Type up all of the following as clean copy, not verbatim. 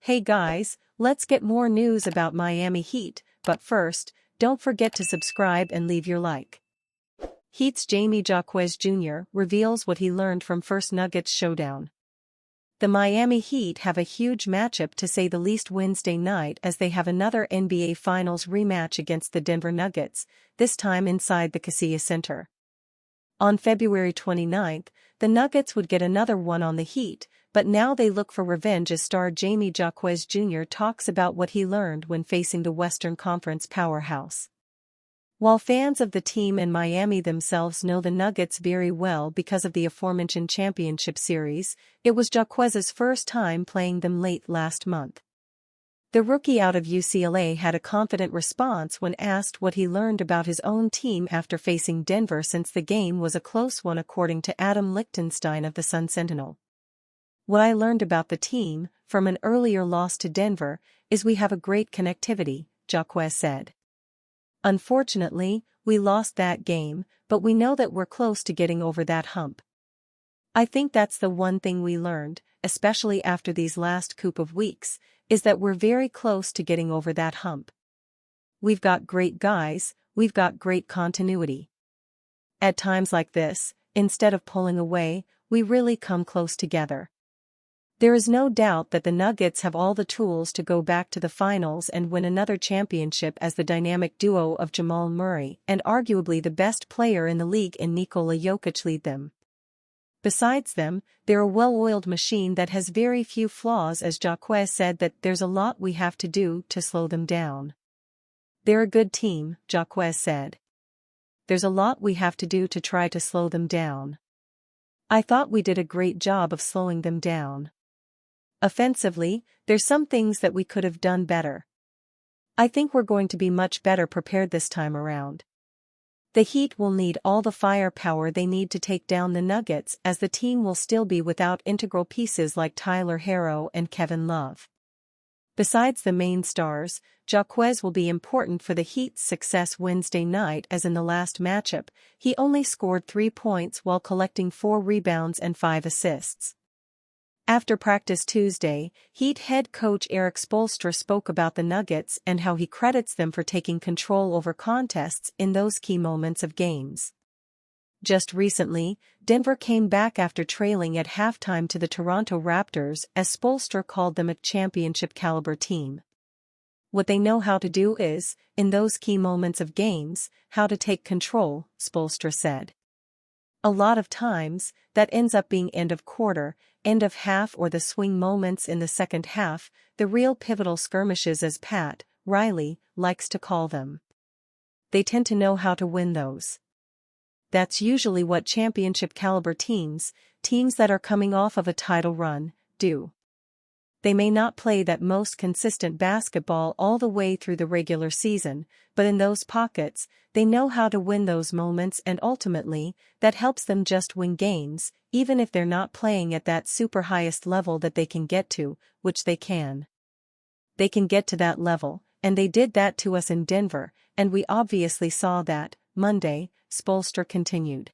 Hey guys, let's get more news about Miami Heat, but first, don't forget to subscribe and leave your like. Heat's Jamie Jaquez Jr. reveals what he learned from first Nuggets showdown. The Miami Heat have a huge matchup to say the least Wednesday night as they have another NBA Finals rematch against the Denver Nuggets, this time inside the Kaseya Center. On February 29, the Nuggets would get another one on the Heat, but now they look for revenge as star Jamie Jaquez Jr. talks about what he learned when facing the Western Conference powerhouse. While fans of the team and Miami themselves know the Nuggets very well because of the aforementioned championship series, it was Jaquez's first time playing them late last month. The rookie out of UCLA had a confident response when asked what he learned about his own team after facing Denver since the game was a close one according to Adam Lichtenstein of the Sun-Sentinel. What I learned about the team, from an earlier loss to Denver, is we have a great connectivity, Jaquez said. Unfortunately, we lost that game, but we know that we're close to getting over that hump. I think that's the one thing we learned, especially after these last couple of weeks, is that we're very close to getting over that hump. We've got great guys, we've got great continuity. At times like this, instead of pulling away, we really come close together. There is no doubt that the Nuggets have all the tools to go back to the finals and win another championship as the dynamic duo of Jamal Murray and arguably the best player in the league in Nikola Jokic lead them. Besides them, they're a well-oiled machine that has very few flaws, as Jaquez said that there's a lot we have to do to slow them down. They're a good team, Jaquez said. There's a lot we have to do to try to slow them down. I thought we did a great job of slowing them down. Offensively, there's some things that we could have done better. I think we're going to be much better prepared this time around. The Heat will need all the firepower they need to take down the Nuggets as the team will still be without integral pieces like Tyler Herro and Kevin Love. Besides the main stars, Jaquez will be important for the Heat's success Wednesday night as in the last matchup, he only scored 3 points while collecting 4 rebounds and 5 assists. After practice Tuesday, Heat head coach Erik Spoelstra spoke about the Nuggets and how he credits them for taking control over contests in those key moments of games. Just recently, Denver came back after trailing at halftime to the Toronto Raptors as Spoelstra called them a championship-caliber team. What they know how to do is, in those key moments of games, how to take control, Spoelstra said. A lot of times, that ends up being end of quarter, end of half or the swing moments in the second half, the real pivotal skirmishes as Pat Riley likes to call them. They tend to know how to win those. That's usually what championship-caliber teams that are coming off of a title run, do. They may not play that most consistent basketball all the way through the regular season, but in those pockets, they know how to win those moments and ultimately, that helps them just win games, even if they're not playing at that super highest level that they can get to, which they can. They can get to that level, and they did that to us in Denver, and we obviously saw that, Monday, Spoelstra continued.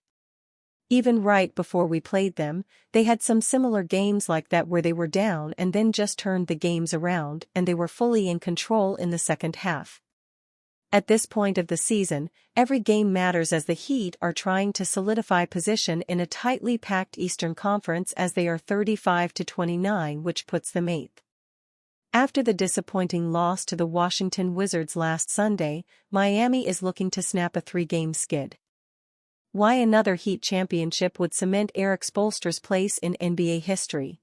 Even right before we played them, they had some similar games like that where they were down and then just turned the games around and they were fully in control in the second half. At this point of the season, every game matters as the Heat are trying to solidify position in a tightly packed Eastern Conference as they are 35-29, which puts them 8th. After the disappointing loss to the Washington Wizards last Sunday, Miami is looking to snap a 3-game skid. Why another Heat championship would cement Erik Spoelstra's place in NBA history.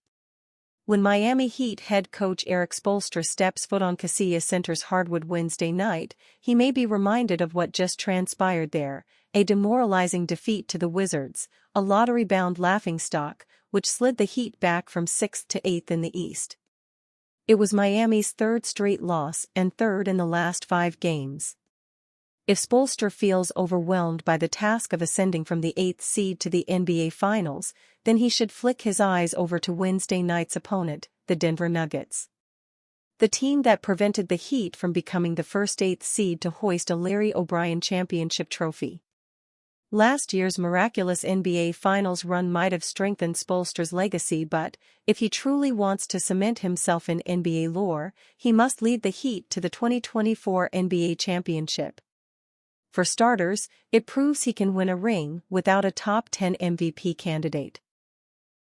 When Miami Heat head coach Erik Spoelstra steps foot on Kaseya Center's hardwood Wednesday night, he may be reminded of what just transpired there, a demoralizing defeat to the Wizards, a lottery-bound laughingstock, which slid the Heat back from 6th to 8th in the East. It was Miami's 3rd straight loss and 3rd in the last 5 games. If Spoelstra feels overwhelmed by the task of ascending from the 8th seed to the NBA Finals, then he should flick his eyes over to Wednesday night's opponent, the Denver Nuggets. The team that prevented the Heat from becoming the first 8th seed to hoist a Larry O'Brien championship trophy. Last year's miraculous NBA Finals run might have strengthened Spoelstra's legacy, but if he truly wants to cement himself in NBA lore, he must lead the Heat to the 2024 NBA championship. For starters, it proves he can win a ring without a top 10 MVP candidate.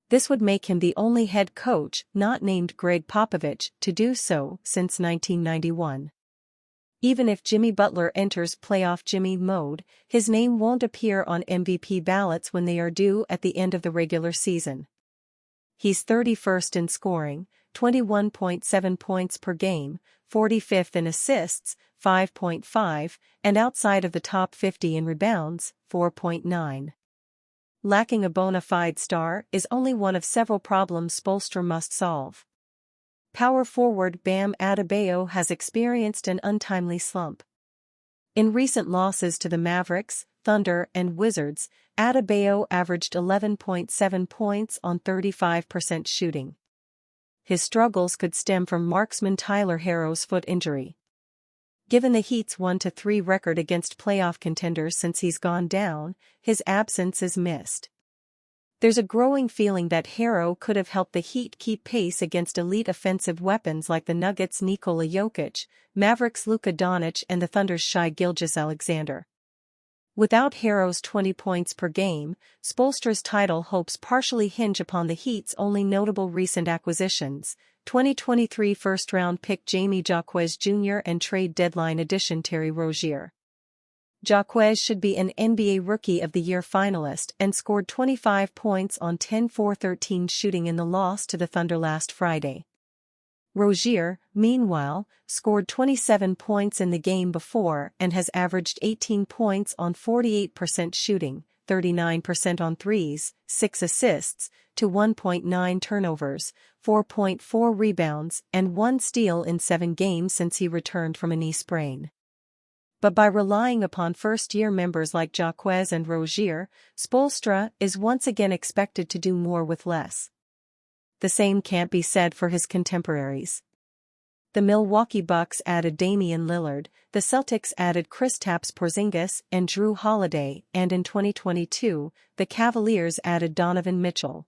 This would make him the only head coach not named Greg Popovich to do so since 1991. Even if Jimmy Butler enters playoff Jimmy mode, his name won't appear on MVP ballots when they are due at the end of the regular season. He's 31st in scoring, 21.7 points per game, 45th in assists, 5.5, and outside of the top 50 in rebounds, 4.9. Lacking a bona fide star is only one of several problems Spoelstra must solve. Power forward Bam Adebayo has experienced an untimely slump. In recent losses to the Mavericks, Thunder, and Wizards, Adebayo averaged 11.7 points on 35% shooting. His struggles could stem from marksman Tyler Herro's foot injury. Given the Heat's 1-3 record against playoff contenders since he's gone down, his absence is missed. There's a growing feeling that Herro could have helped the Heat keep pace against elite offensive weapons like the Nuggets' Nikola Jokic, Mavericks' Luka Doncic, and the Thunder's Shai Gilgeous-Alexander. Without Herro's 20 points per game, Spoelstra's title hopes partially hinge upon the Heat's only notable recent acquisitions: 2023 first-round pick Jamie Jaquez Jr. and trade deadline addition Terry Rozier. Jaquez should be an NBA Rookie of the Year finalist and scored 25 points on 10-4-13 shooting in the loss to the Thunder last Friday. Rozier, meanwhile, scored 27 points in the game before and has averaged 18 points on 48% shooting, 39% on threes, 6 assists, to 1.9 turnovers, 4.4 rebounds, and 1 steal in 7 games since he returned from a knee sprain. But by relying upon first-year members like Jaquez and Rozier, Spoelstra is once again expected to do more with less. The same can't be said for his contemporaries. The Milwaukee Bucks added Damian Lillard, the Celtics added Kristaps Porzingis and Drew Holiday, and in 2022, the Cavaliers added Donovan Mitchell.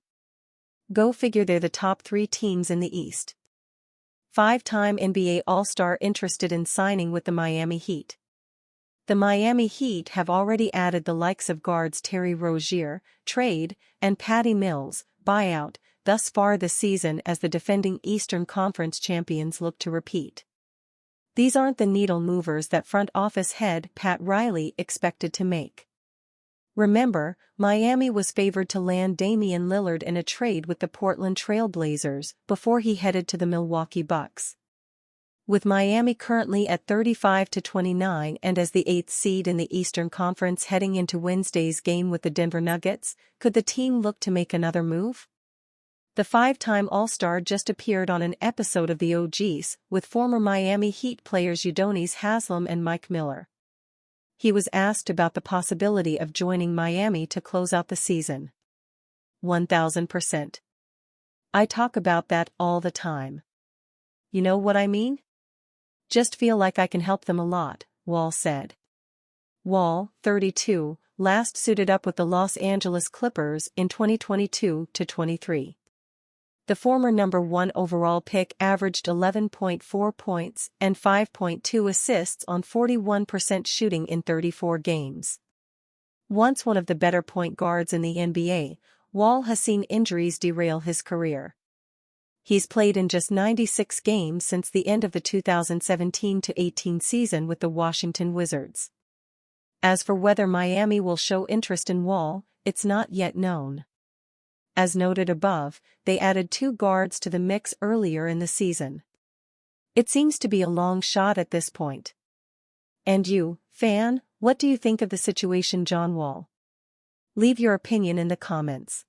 Go figure, they're the top 3 teams in the East. 5-time NBA All-Star interested in signing with the Miami Heat. The Miami Heat have already added the likes of guards Terry Rozier, trade, and Patty Mills, buyout, thus far this season as the defending Eastern Conference champions look to repeat. These aren't the needle movers that front office head Pat Riley expected to make. Remember, Miami was favored to land Damian Lillard in a trade with the Portland Trail Blazers before he headed to the Milwaukee Bucks. With Miami currently at 35-29 and as the 8th seed in the Eastern Conference heading into Wednesday's game with the Denver Nuggets, could the team look to make another move? The 5-time All-Star just appeared on an episode of The OGs with former Miami Heat players Udonis Haslem and Mike Miller. He was asked about the possibility of joining Miami to close out the season. 1000%. I talk about that all the time. You know what I mean? Just feel like I can help them a lot, Wall said. Wall, 32, last suited up with the Los Angeles Clippers in 2022-23. The former number 1 overall pick averaged 11.4 points and 5.2 assists on 41% shooting in 34 games. Once one of the better point guards in the NBA, Wall has seen injuries derail his career. He's played in just 96 games since the end of the 2017-18 season with the Washington Wizards. As for whether Miami will show interest in Wall, it's not yet known. As noted above, they added 2 guards to the mix earlier in the season. It seems to be a long shot at this point. And you, fan, what do you think of the situation, John Wall? Leave your opinion in the comments.